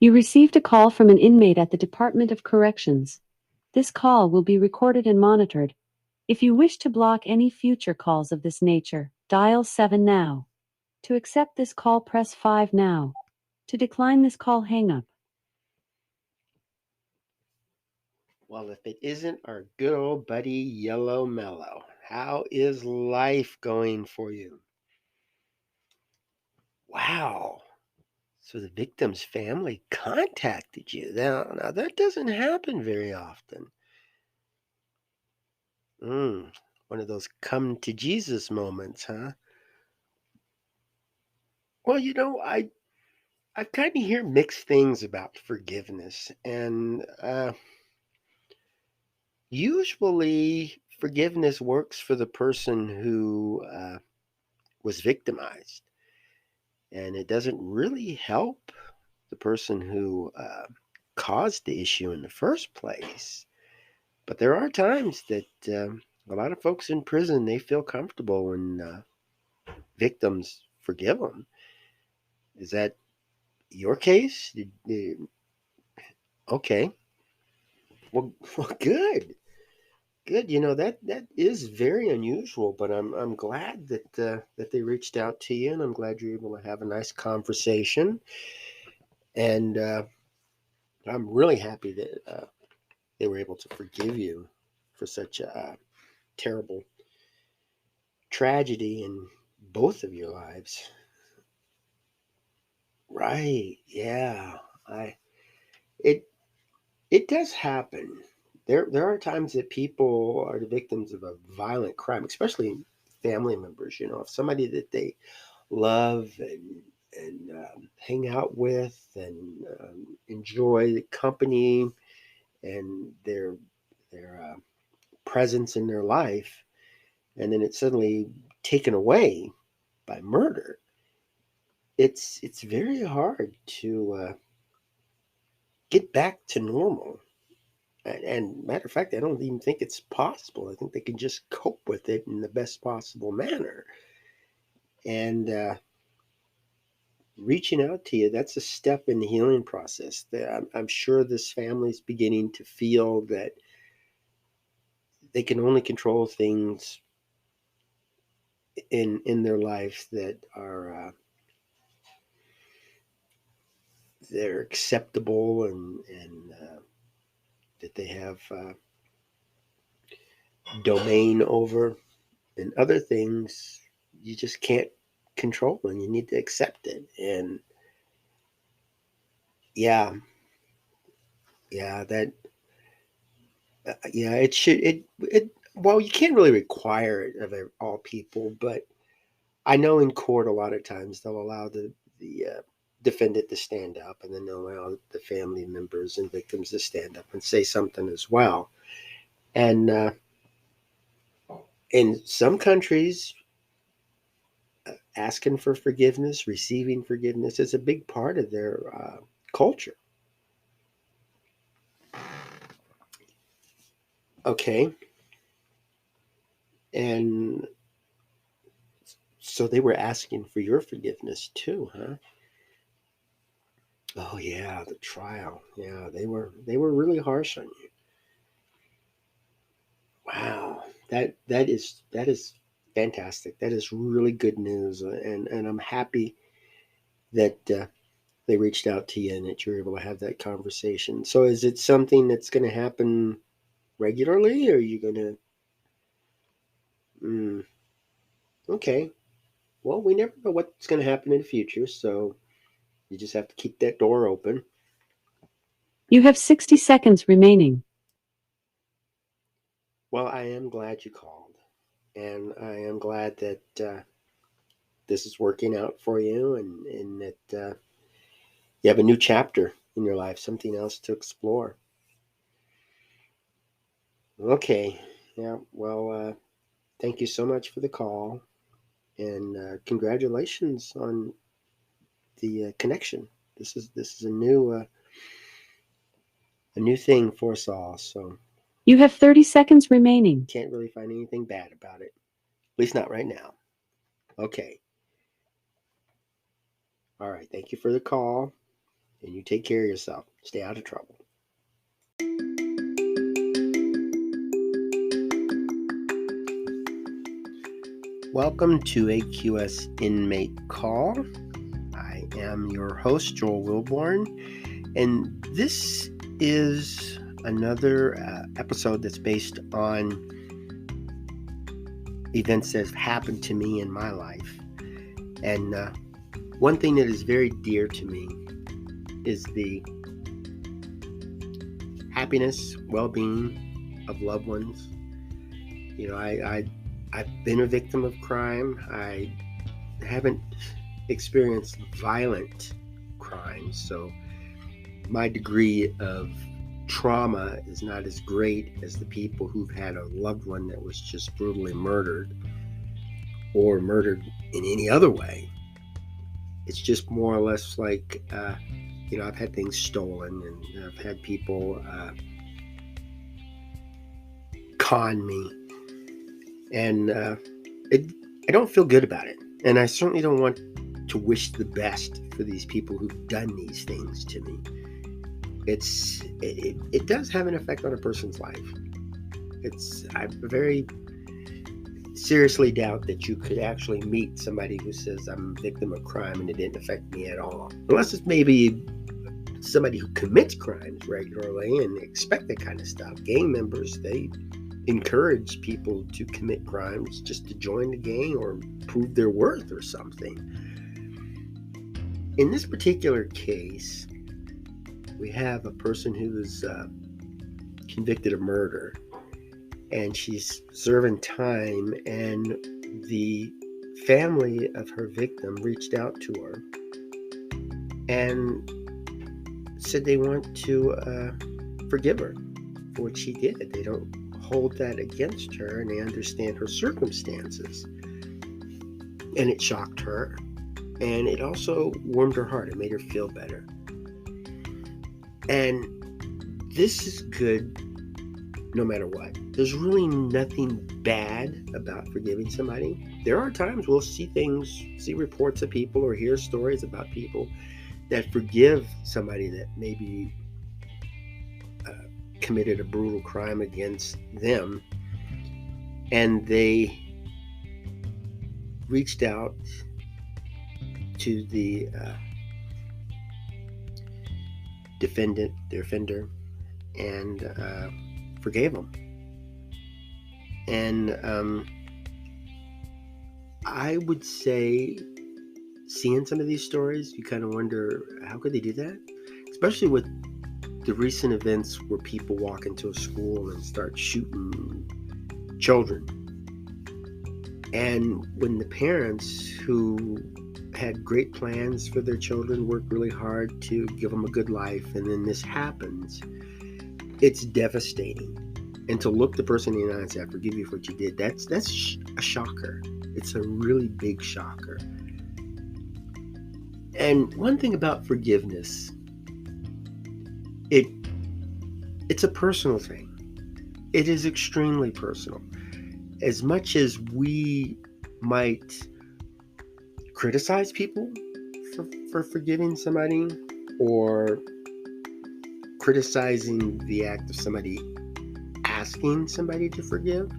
You received a call from an inmate at the Department of Corrections. This call will be recorded and monitored. If you wish to block any future calls of this nature, dial 7 now. To accept this call, press 5 now. To decline this call, hang up. Well, if it isn't our good old buddy Yellow Mellow, how is life going for you? Wow. So the victim's family contacted you. Now that doesn't happen very often. One of those come to Jesus moments, huh? Well, I kind of hear mixed things about forgiveness, and usually forgiveness works for the person who was victimized, and it doesn't really help the person who caused the issue in the first place. But there are times that a lot of folks in prison, they feel comfortable when victims forgive them. Is that your case? Okay. Well, well, good. Good. That is very unusual, but I'm glad that they reached out to you, and I'm glad you're able to have a nice conversation. And I'm really happy that they were able to forgive you for such a terrible tragedy in both of your lives. Right? Yeah. I it it does happen. There are times that people are the victims of a violent crime, especially family members. If somebody that they love and hang out with and enjoy the company and their presence in their life, and then it's suddenly taken away by murder. It's very hard to get back to normal. And matter of fact, I don't even think it's possible. I think they can just cope with it in the best possible manner. And reaching out to you, that's a step in the healing process. I'm sure this family's beginning to feel that they can only control things in their life that are they're acceptable and that they have domain over, and other things you just can't control and you need to accept it. And yeah, yeah, that yeah, it should it well, you can't really require it of all people, but I know in court a lot of times they'll allow the defendant to stand up, and then they'll allow the family members and victims to stand up and say something as well. And in some countries, asking for forgiveness, receiving forgiveness is a big part of their culture. Okay, and so they were asking for your forgiveness too, huh? Oh yeah, the trial. Yeah, they were really harsh on you. Wow, that is fantastic. That is really good news, and I'm happy that they reached out to you and that you're able to have that conversation. So, is it something that's going to happen regularly, or are you going to? Mm, okay. Well, we never know what's going to happen in the future, so you just have to keep that door open. You have 60 seconds remaining. Well, I am glad you called, and I am glad that this is working out for you, and that you have a new chapter in your life, something else to explore. Okay, yeah. Well, thank you so much for the call, and congratulations on the connection. This is a new thing for us all. So You have 30 seconds remaining. can't really find anything bad about it, at least not right now. Okay. All right. Thank you for the call, and you take care of yourself. Stay out of trouble. Welcome to AQS Inmate Call. I am your host, Joel Wilborn, and this is another episode that's based on events that have happened to me in my life. And one thing that is very dear to me is the happiness, well-being of loved ones. You know, I've been a victim of crime. I haven't experienced violent crimes, so my degree of trauma is not as great as the people who've had a loved one that was just brutally murdered or murdered in any other way. It's just more or less like, I've had things stolen, and I've had people con me. And I don't feel good about it. And I certainly don't want to wish the best for these people who've done these things to me. It does have an effect on a person's life. I very seriously doubt that you could actually meet somebody who says, I'm a victim of crime and it didn't affect me at all. Unless it's maybe somebody who commits crimes regularly and they expect that kind of stuff. Gang members, they encourage people to commit crimes just to join the gang or prove their worth or something. In this particular case, we have a person who is convicted of murder, and she's serving time, and the family of her victim reached out to her and said they want to forgive her for what she did. They don't hold that against her, and they understand her circumstances. And it shocked her, and it also warmed her heart. It made her feel better. And this is good no matter what. There's really nothing bad about forgiving somebody. There are times we'll see reports of people or hear stories about people that forgive somebody that maybe committed a brutal crime against them, and they reached out to the defender, and forgave them. And I would say, seeing some of these stories, you kind of wonder, how could they do that? Especially with the recent events where people walk into a school and start shooting children. And when the parents who had great plans for their children worked really hard to give them a good life, and then this happens, it's devastating. And to look the person in the eye and say, I forgive you for what you did, that's a shocker. It's a really big shocker. And one thing about forgiveness, it's a personal thing. It is extremely personal. As much as we might criticize people for forgiving somebody, or criticizing the act of somebody asking somebody to forgive,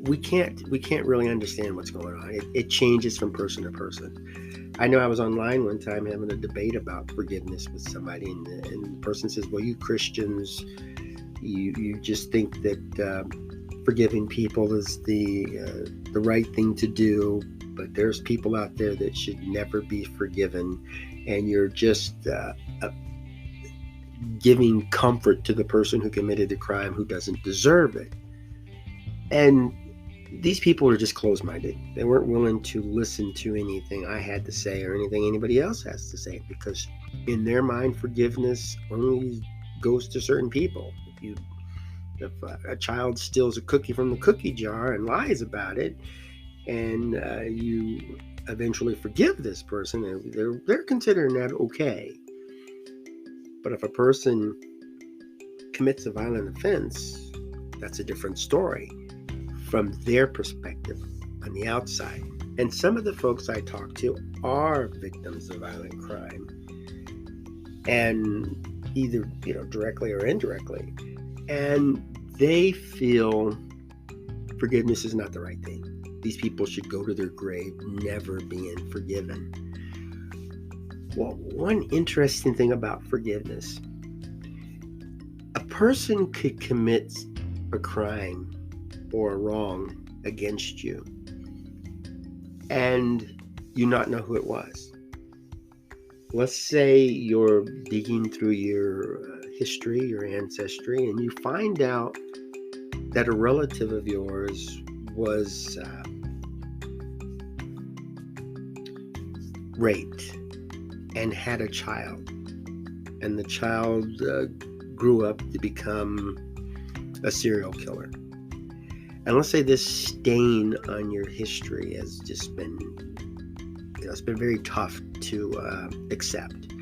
we can't really understand what's going on. It changes from person to person. I know I was online one time having a debate about forgiveness with somebody, and the person says, well, you Christians, you just think that forgiving people is the right thing to do, but there's people out there that should never be forgiven, and you're just giving comfort to the person who committed the crime who doesn't deserve it. And these people are just closed-minded. They weren't willing to listen to anything I had to say or anything anybody else has to say, because in their mind, forgiveness only goes to certain people. If a child steals a cookie from the cookie jar and lies about it, and you eventually forgive this person, they're considering that okay. But if a person commits a violent offense, that's a different story from their perspective on the outside. And some of the folks I talk to are victims of violent crime, and either directly or indirectly, and they feel forgiveness is not the right thing. These people should go to their grave never being forgiven. Well, one interesting thing about forgiveness, a person could commit a crime or a wrong against you and you not know who it was. Let's say you're digging through your history, your ancestry, and you find out that a relative of yours was raped and had a child, and the child grew up to become a serial killer. And let's say this stain on your history has just been, it's been very tough to accept.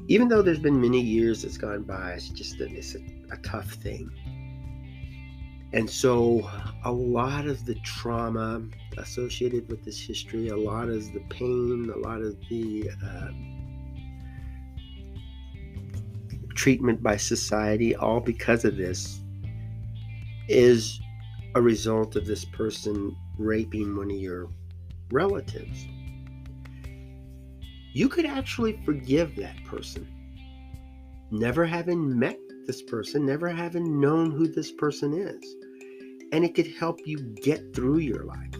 Even though there's been many years that's gone by, it's just a tough thing. And so a lot of the trauma associated with this history, a lot of the pain, a lot of the treatment by society, all because of this, is a result of this person raping one of your relatives. You could actually forgive that person, never having met this person, never having known who this person is. And it could help you get through your life.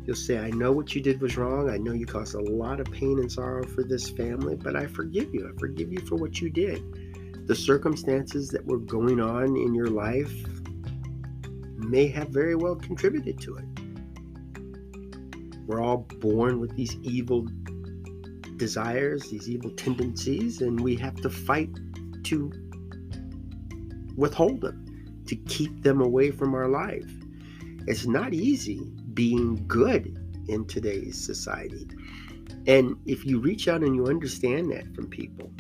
You'll say, I know what you did was wrong. I know you caused a lot of pain and sorrow for this family, but I forgive you. I forgive you for what you did. The circumstances that were going on in your life may have very well contributed to it. We're all born with these evil desires, these evil tendencies, and we have to fight to withhold them, to keep them away from our life. It's not easy being good in today's society. And if you reach out and you understand that from people,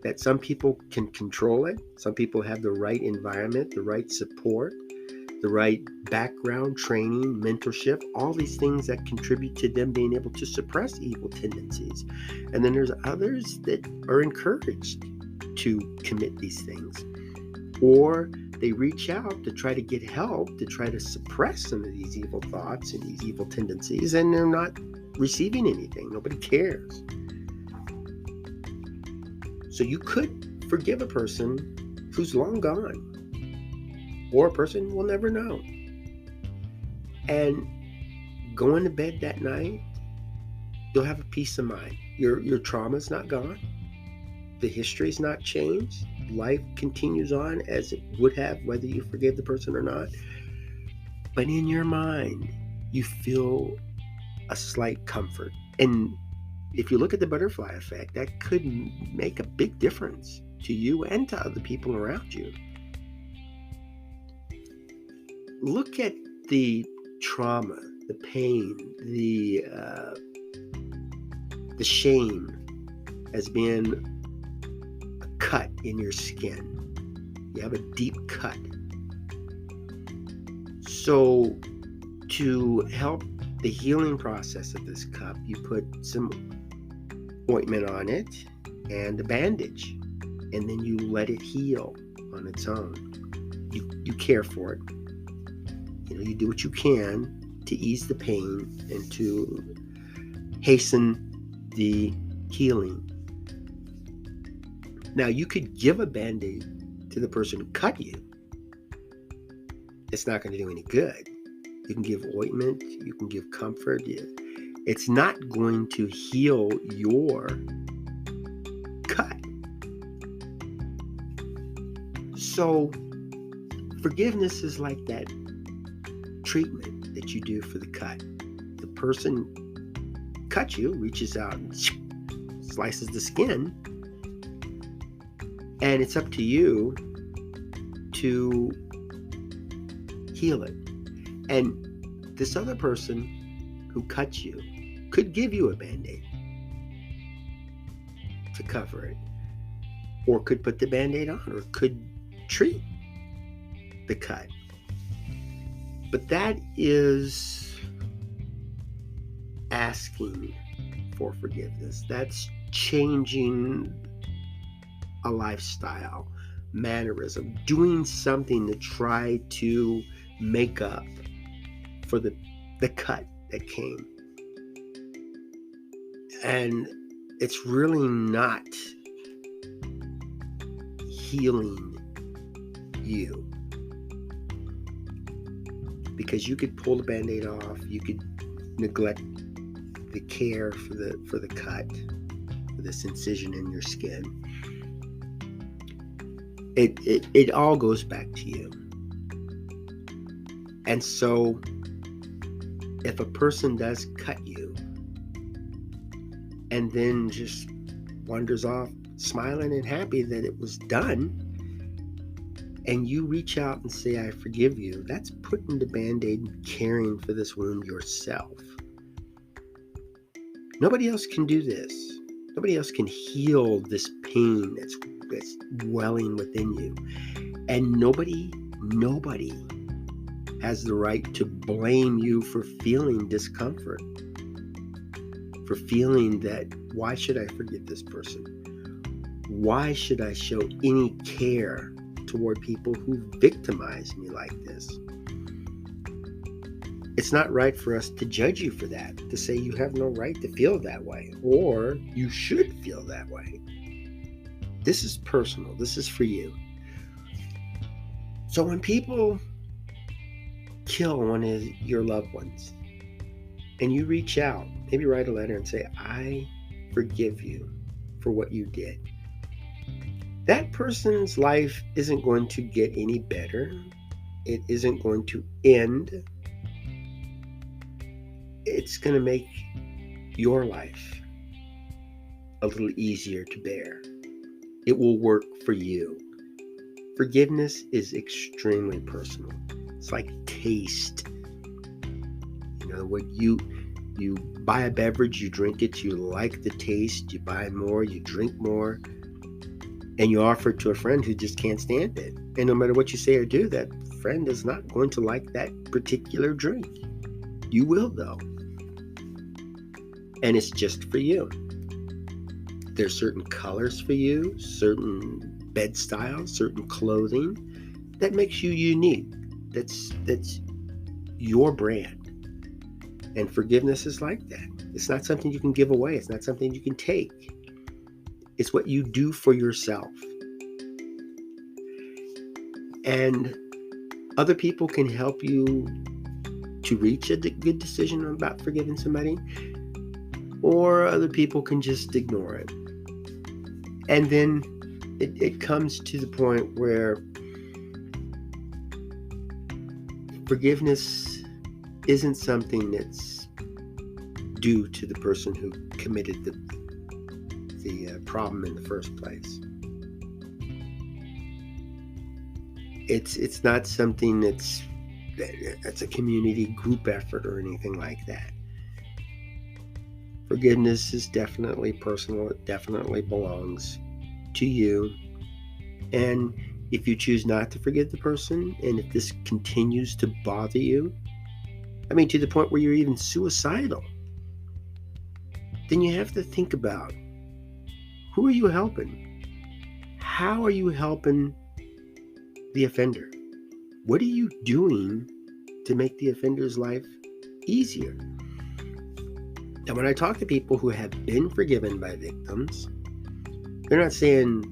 that some people can control it, some people have the right environment, the right support, the right background, training, mentorship, all these things that contribute to them being able to suppress evil tendencies. And then there's others that are encouraged to commit these things, or they reach out to try to get help, to try to suppress some of these evil thoughts and these evil tendencies, and they're not receiving anything. Nobody cares. So you could forgive a person who's long gone, or a person we'll never know. And going to bed that night, you'll have a peace of mind. Your trauma's not gone. The history's not changed. Life continues on as it would have whether you forgive the person or not. But in your mind, you feel a slight comfort. And if you look at the butterfly effect, that could make a big difference to you and to other people around you. Look at the trauma, the pain, the shame as being a cut in your skin. You have a deep cut. So to help the healing process of this cup, you put some ointment on it and a bandage, and then you let it heal on its own. You care for it. You do what you can to ease the pain and to hasten the healing. Now, you could give a Band-Aid to the person who cut you. It's not going to do any good. You can give ointment, you can give comfort. It's not going to heal your cut. So, forgiveness is like that treatment that you do for the cut. The person cut you, reaches out and slices the skin, and it's up to you to heal it. And this other person who cut you could give you a Band-Aid to cover it, or could put the Band-Aid on, or could treat the cut. But that is asking for forgiveness. That's changing a lifestyle, mannerism, doing something to try to make up for the cut that came. And it's really not healing you, because you could pull the Band-Aid off, you could neglect the care for the cut, for this incision in your skin. It all goes back to you. And so if a person does cut you and then just wanders off smiling and happy that it was done, and you reach out and say, I forgive you, that's putting the Band-Aid and caring for this wound yourself. Nobody else can do this. Nobody else can heal this pain that's welling within you. And nobody has the right to blame you for feeling discomfort, for feeling that, why should I forgive this person? Why should I show any care toward people who victimize me like this? It's not right for us to judge you for that, to say you have no right to feel that way, or you should feel that way. This is personal. This is for you. So when people kill one of your loved ones, and you reach out, maybe write a letter and say, I forgive you for what you did, that person's life isn't going to get any better. It isn't going to end. It's going to make your life a little easier to bear. It will work for you. Forgiveness is extremely personal. It's like taste. You know, when you buy a beverage, you drink it, you like the taste, you buy more, you drink more, and you offer it to a friend who just can't stand it. And no matter what you say or do, that friend is not going to like that particular drink. You will, though. And it's just for you. There's certain colors for you, certain bed styles, certain clothing that makes you unique. That's your brand. And forgiveness is like that. It's not something you can give away. It's not something you can take. It's what you do for yourself. And other people can help you to reach a good decision about forgiving somebody, or other people can just ignore it. And then it comes to the point where forgiveness isn't something that's due to the person who committed the problem in the first place. It's not something that's a community group effort or anything like that. Forgiveness is definitely personal. It definitely belongs to you. And if you choose not to forgive the person, and if this continues to bother you, I mean, to the point where you're even suicidal, then you have to think about, who are you helping? How are you helping the offender? What are you doing to make the offender's life easier? And when I talk to people who have been forgiven by victims, they're not saying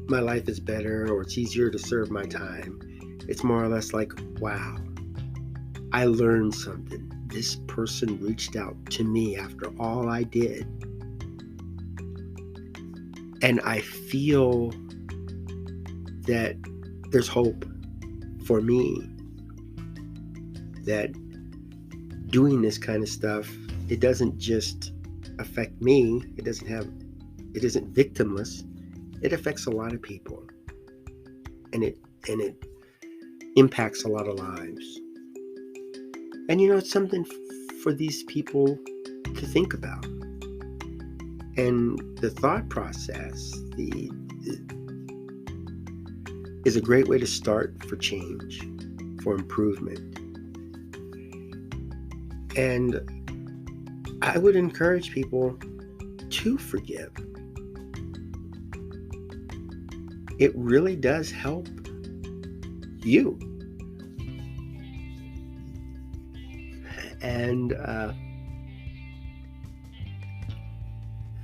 my life is better or it's easier to serve my time. It's more or less like, wow, I learned something. This person reached out to me after all I did. And I feel that there's hope for me, that doing this kind of stuff, it doesn't just affect me. It isn't victimless. It affects a lot of people, and it impacts a lot of lives. And you know, it's something for these people to think about. And the thought process is a great way to start for change, for improvement. And I would encourage people to forgive. It really does help you. And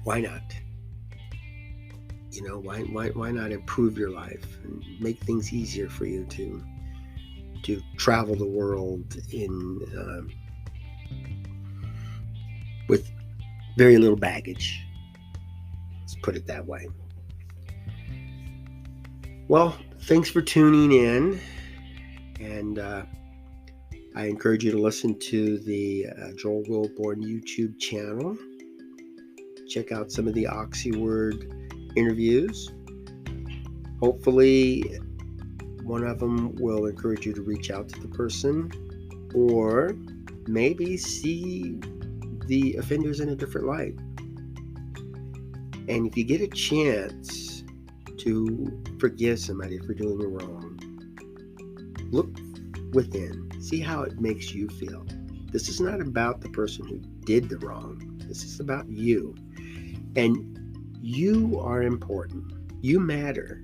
why not? Why not improve your life and make things easier for you to travel the world with very little baggage. Let's put it that way. Well, thanks for tuning in, and I encourage you to listen to the Joel Wilborn YouTube channel. Check out some of the Oxyword interviews. Hopefully, one of them will encourage you to reach out to the person, or maybe see the offenders in a different light. And if you get a chance to forgive somebody for doing you wrong, look within, see how it makes you feel. This is not about the person who did the wrong. This is about you. And you are important. You matter.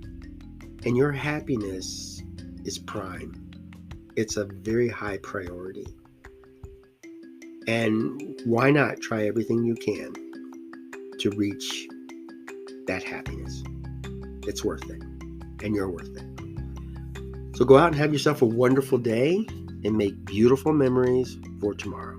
And your happiness is prime. It's a very high priority. And why not try everything you can to reach that happiness? It's worth it. And you're worth it. So go out and have yourself a wonderful day and make beautiful memories for tomorrow.